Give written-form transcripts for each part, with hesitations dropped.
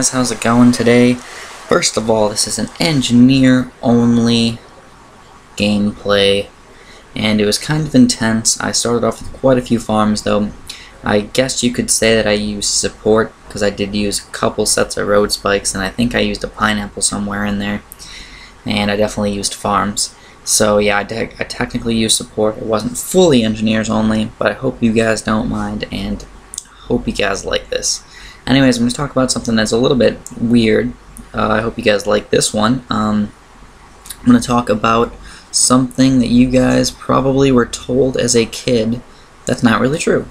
guys, how's it going today? First of all, this is an engineer-only gameplay, and it was kind of intense. I started off with quite a few farms, though. I guess you could say that I used support, because I did use a couple sets of road spikes, and I think I used a pineapple somewhere in there, and I definitely used farms. So yeah, I technically used support. It wasn't fully engineers only, but I hope you guys don't mind, and hope you guys like this. Anyways, I'm going to talk about something that's a little bit weird. I hope you guys like this one. I'm going to talk about something that you guys probably were told as a kid that's not really true.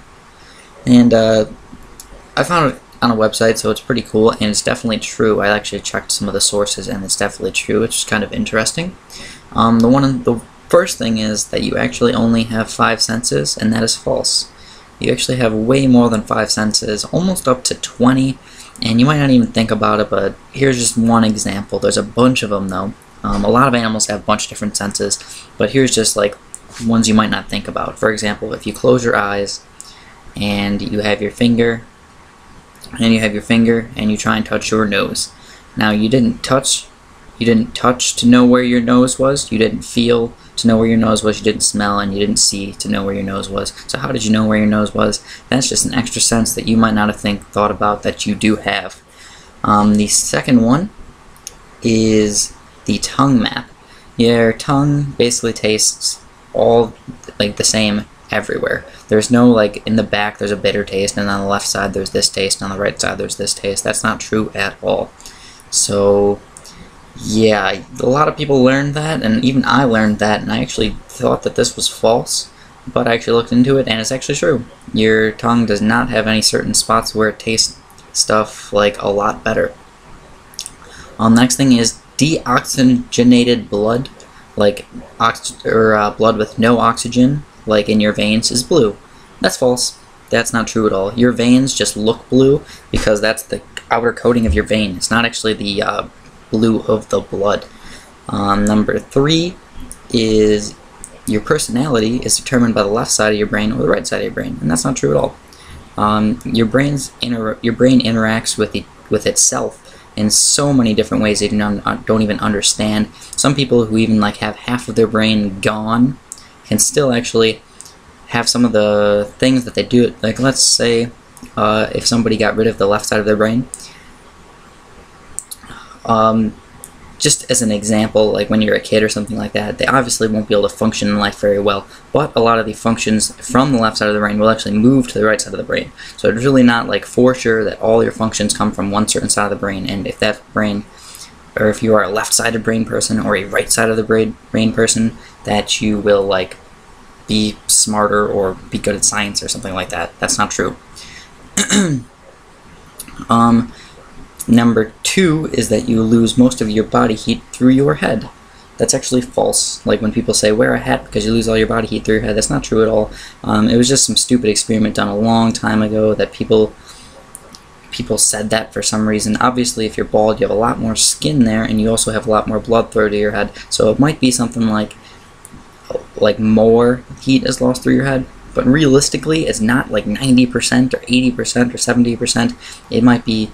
And I found it on a website, so it's pretty cool, and it's definitely true. I actually checked some of the sources, and it's definitely true, which is kind of interesting. The first thing is that you actually only have 5 senses, and that is false. You actually have way more than 5 senses, almost up to 20, and you might not even think about it, but here's just one example. There's a bunch of them, though. A lot of animals have a bunch of different senses, but here's just like ones you might not think about. For example, if you close your eyes and you have your finger, and you try and touch your nose. Now, you didn't touch to know where your nose was, you didn't feel to know where your nose was, you didn't smell, and you didn't see to know where your nose was. So how did you know where your nose was? That's just an extra sense that you might not have thought about that you do have. The second one is the tongue map. Your tongue basically tastes all like the same everywhere. There's no like in the back there's a bitter taste, and on the left side there's this taste, and on the right side there's this taste. That's not true at all. So yeah, a lot of people learned that, and even I learned that, and I actually thought that this was false, but I actually looked into it, and it's actually true. Your tongue does not have any certain spots where it tastes stuff like a lot better. Next thing is deoxygenated blood, like blood with no oxygen, like in your veins, is blue. That's false. That's not true at all. Your veins just look blue because that's the outer coating of your vein. It's not actually the blue of the blood. Number 3 is your personality is determined by the left side of your brain or the right side of your brain, and that's not true at all. Your brain interacts with itself in so many different ways that you don't even understand. Some people who even like have half of their brain gone can still actually have some of the things that they do. Like, let's say if somebody got rid of the left side of their brain, just as an example, like when you're a kid or something like that, they obviously won't be able to function in life very well, but a lot of the functions from the left side of the brain will actually move to the right side of the brain. So it's really not like for sure that all your functions come from one certain side of the brain, and if that brain, or if you are a left-sided brain person or a right-sided of the brain person, that you will like be smarter or be good at science or something like that. That's not true. Number 2 is that you lose most of your body heat through your head. That's actually false. Like when people say wear a hat because you lose all your body heat through your head, that's not true at all. It was just some stupid experiment done a long time ago that people said that for some reason. Obviously, if you're bald, you have a lot more skin there, and you also have a lot more blood flow to your head. So it might be something like more heat is lost through your head, but realistically, it's not like 90% or 80% or 70%. It might be.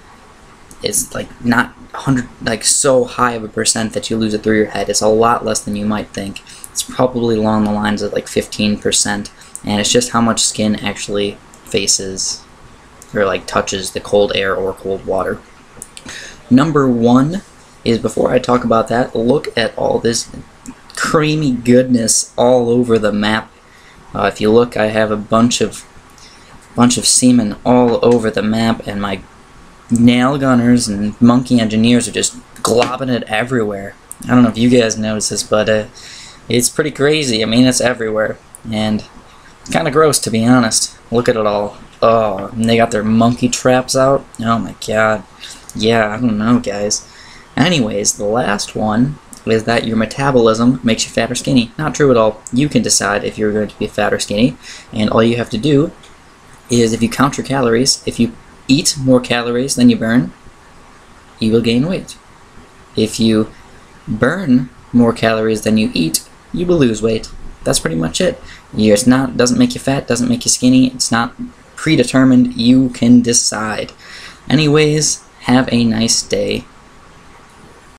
It's like not 100, like so high of a percent that you lose it through your head. It's a lot less than you might think. It's probably along the lines of like 15%, and it's just how much skin actually faces or like touches the cold air or cold water. Number 1 is, before I talk about that, look at all this creamy goodness all over the map. If you look, I have a bunch of semen all over the map, and my nail gunners and monkey engineers are just globbing it everywhere. I don't know if you guys notice this, but it's pretty crazy. I mean, it's everywhere, and it's kind of gross, to be honest. Look at it all. Oh, and they got their monkey traps out. Oh my god. Yeah, I don't know, guys. Anyways, the last one is that your metabolism makes you fat or skinny. Not true at all. You can decide if you're going to be fat or skinny, and all you have to do is, if you count your calories, if you eat more calories than you burn, you will gain weight. If you burn more calories than you eat, you will lose weight. That's pretty much it. Doesn't make you fat, doesn't make you skinny. It's not predetermined. You can decide. Anyways, have a nice day.